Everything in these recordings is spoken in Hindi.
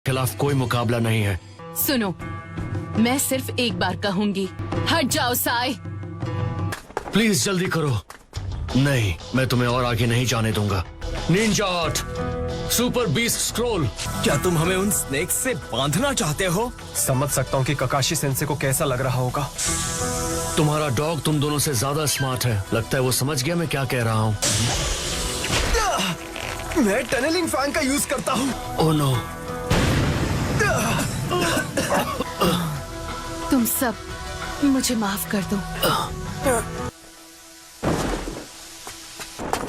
खिलाफ कोई मुकाबला नहीं है। सुनो, मैं सिर्फ एक बार कहूंगी, हट जाओ साई। प्लीज जल्दी करो। नहीं, मैं तुम्हें और आगे नहीं जाने दूंगा। Ninja art, super beast scroll. क्या तुम हमें उन स्नेक्स से बांधना चाहते हो? समझ सकता हूँ कि ककाशी सेंसे को कैसा लग रहा होगा। तुम्हारा डॉग तुम दोनों से ज्यादा स्मार्ट है। लगता है वो समझ गया मैं क्या कह रहा हूँ। मैं टनलिंग फैन का यूज करता हूँ। Oh no. तुम सब मुझे माफ कर दो।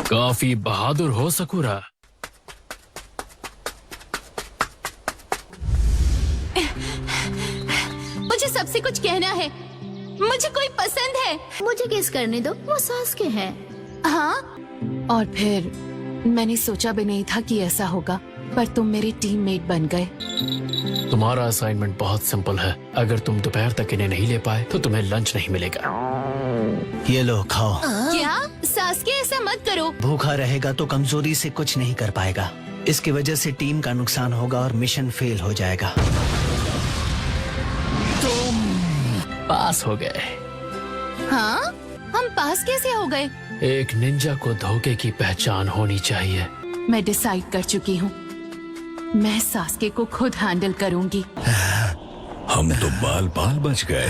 काफी बहादुर हो सकूरा। मुझे सबसे कुछ कहना है। मुझे कोई पसंद है। मुझे किस करने दो, वो सास के हैं। हाँ, और फिर मैंने सोचा भी नहीं था कि ऐसा होगा, पर तुम मेरे टीममेट बन गए। तुम्हारा असाइनमेंट बहुत सिंपल है। अगर तुम दोपहर तक इन्हें नहीं ले पाए तो तुम्हें लंच नहीं मिलेगा। ये लो खाओ। क्या सासके, ऐसा मत करो। भूखा रहेगा तो कमजोरी से कुछ नहीं कर पाएगा। इसकी वजह से टीम का नुकसान होगा और मिशन फेल हो जाएगा। पास हो गए। हाँ, हम पास कैसे हो गए? एक निंजा को धोखे की पहचान होनी चाहिए। मैं डिसाइड कर चुकी हूँ, मैं सासके को खुद हैंडल करूंगी। हम तो बाल बाल बच गए।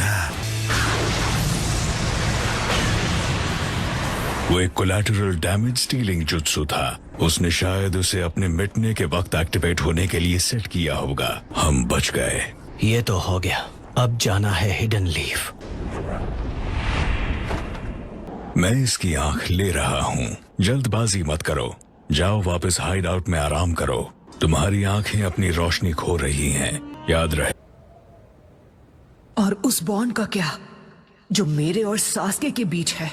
वो एक कोलैटरल डैमेज स्टीलिंग जुत्सु था। उसने शायद उसे अपने मिटने के वक्त एक्टिवेट होने के लिए सेट किया होगा। हम बच गए। ये तो हो गया। अब जाना है हिडन लीफ। मैं इसकी आंख ले रहा हूँ। जल्दबाजी मत करो। जाओ वापस हाइड आउट में आराम करो। तुम्हारी आंखें अपनी रोशनी खो रही हैं, याद रहे। और उस बॉन्ड का क्या जो मेरे और सासके के बीच है?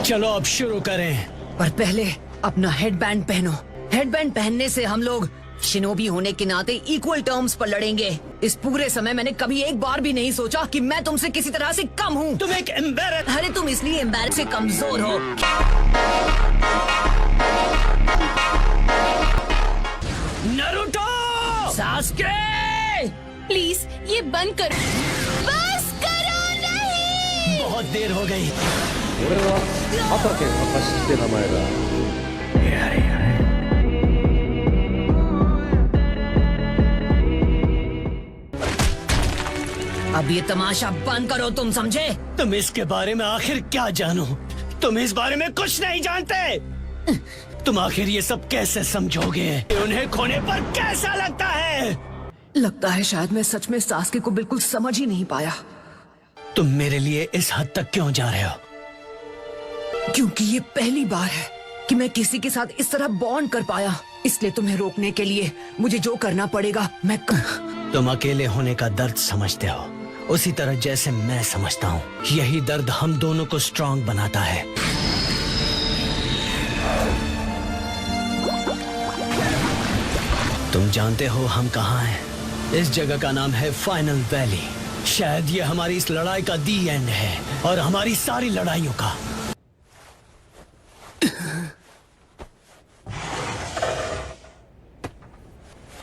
चलो अब शुरू करें। पर पहले अपना हेडबैंड पहनो। हेडबैंड पहनने से हम लोग शिनोबी होने के नाते इक्वल टर्म्स पर लड़ेंगे। इस पूरे समय मैंने कभी एक बार भी नहीं सोचा कि मैं तुमसे किसी तरह से कम हूँ। तुम एक एम्बैरस। अरे तुम इसलिए एम्बैरस से कमजोर हो। नारुतो! सास्के! प्लीज ये बंद करो। बस करो, नहीं। बहुत देर हो गई। अब ये तमाशा बंद करो, तुम समझे? तुम इसके बारे में आखिर क्या जानो? तुम इस बारे में कुछ नहीं जानते। तुम आखिर ये सब कैसे समझोगे? उन्हें खोने पर कैसा लगता है? लगता है शायद मैं सच में सासके को बिल्कुल समझ ही नहीं पाया। तुम मेरे लिए इस हद तक क्यों जा रहे हो? क्योंकि ये पहली बार है कि मैं किसी के साथ इस तरह बॉन्ड कर पाया। इसलिए तुम्हें रोकने के लिए मुझे जो करना पड़ेगा मैं तुम अकेले होने का दर्द समझते हो, उसी तरह जैसे मैं समझता हूँ। यही दर्द हम दोनों को स्ट्रांग बनाता है। तुम जानते हो हम कहाँ हैं? इस जगह का नाम है फाइनल वैली। शायद ये हमारी इस लड़ाई का दी एंड है और हमारी सारी लड़ाइयों का।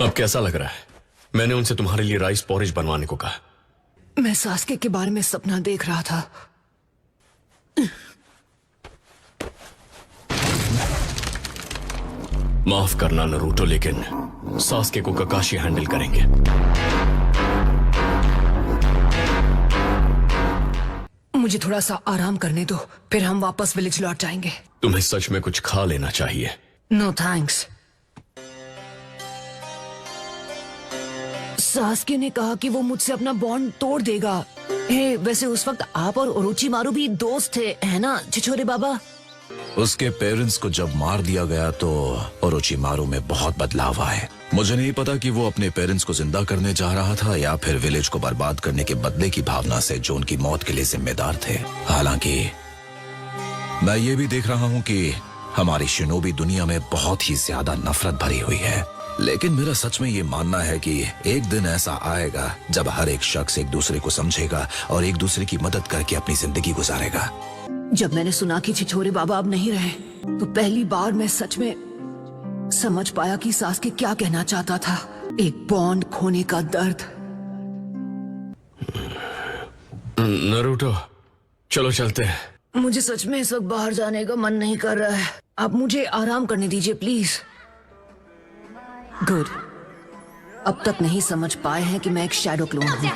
अब कैसा लग रहा है? मैंने उनसे तुम्हारे लिए राइस पॉरेज बनवाने को कहा। मैं सासके के बारे में सपना देख रहा था। माफ करना नारुतो, लेकिन सासके को ककाशी हैंडल करेंगे। मुझे थोड़ा सा आराम करने दो, फिर हम वापस विलेज लौट जाएंगे। तुम्हें सच में कुछ खा लेना चाहिए। No thanks. सासके ने कहा कि वो मुझसे अपना बॉन्ड तोड़ देगा। हे, वैसे उस वक्त आप और ओरोचिमारू भी दोस्त थे, है ना छिछोरे बाबा? उसके पेरेंट्स को जब मार दिया गया तो ओरोचिमारू में बहुत बदलाव आए। मुझे नहीं पता कि वो अपने पेरेंट्स को जिंदा करने जा रहा था या फिर विलेज को बर्बाद करने के बदले की भावना से जो उनकी मौत के लिए जिम्मेदार थे। हालांकि मैं ये भी देख रहा हूँ कि हमारी शिनोबी दुनिया में बहुत ही ज्यादा नफरत भरी हुई है। लेकिन मेरा सच में ये मानना है कि एक दिन ऐसा आएगा जब हर एक शख्स एक दूसरे को समझेगा और एक दूसरे की मदद करके अपनी जिंदगी गुजारेगा। जब मैंने सुना कि छिछोरे बाबा अब नहीं रहे तो पहली बार मैं सच में समझ पाया कि सास्के क्या कहना चाहता था। एक बॉन्ड खोने का दर्द। नरूटो, चलो चलते हैं। मुझे सच में इस वक्त बाहर जाने का मन नहीं कर रहा है। आप मुझे आराम करने दीजिए प्लीज। गुड। अब तक नहीं समझ पाए हैं कि मैं एक शैडो क्लोन हूँ।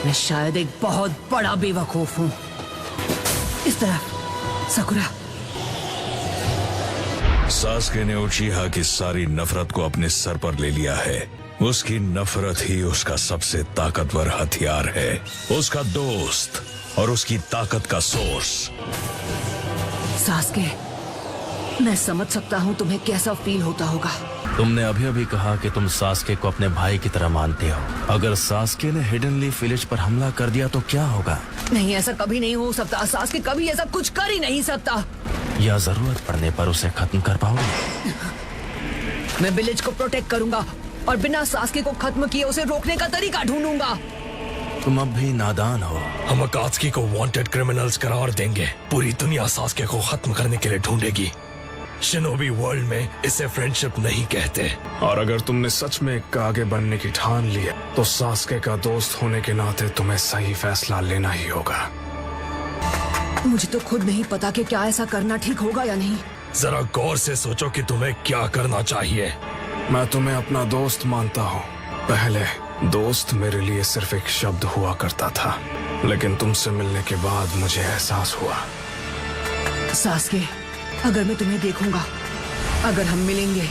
मैं शायद एक बहुत बड़ा बेवकूफ हूँ। इस तरफ साकुरा। सास्के ने उचिहा की सारी नफरत को अपने सर पर ले लिया है। उसकी नफरत ही उसका सबसे ताकतवर हथियार है, उसका दोस्त और उसकी ताकत का सोर्स। सास्के, मैं समझ सकता हूँ तुम्हें कैसा फील होता होगा। तुमने अभी अभी कहा कि तुम सास्के को अपने भाई की तरह मानते हो। अगर सास्के ने हिडन लीफ विलेज पर हमला कर दिया तो क्या होगा? नहीं, ऐसा कभी नहीं हो सकता। सास्के कभी ऐसा कुछ कर ही नहीं सकता। या जरूरत पड़ने पर उसे खत्म कर पाओगे? मैं विलेज को प्रोटेक्ट करूंगा और बिना सास्के को खत्म किए उसे रोकने का तरीका ढूंढूंगा। तुम अब भी नादान हो। हम अकात्सुकी को वांटेड क्रिमिनल्स करार देंगे। पूरी दुनिया सास्के को खत्म करने के लिए ढूंढेगी। शिनोबी वर्ल्ड में इसे फ्रेंडशिप नहीं कहते। और अगर तुमने सच में एक आगे बढ़ने की ठान ली है तो सास्के का दोस्त होने के नाते तुम्हें सही फैसला लेना ही होगा। मुझे तो खुद नहीं पता कि क्या ऐसा करना ठीक होगा या नहीं। जरा गौर से सोचो कि तुम्हें क्या करना चाहिए। मैं तुम्हें अपना दोस्त मानता हूँ। पहले दोस्त मेरे लिए सिर्फ एक शब्द हुआ करता था, लेकिन तुमसे मिलने के बाद मुझे एहसास हुआ। सास्के, अगर मैं तुम्हें देखूंगा, अगर हम मिलेंगे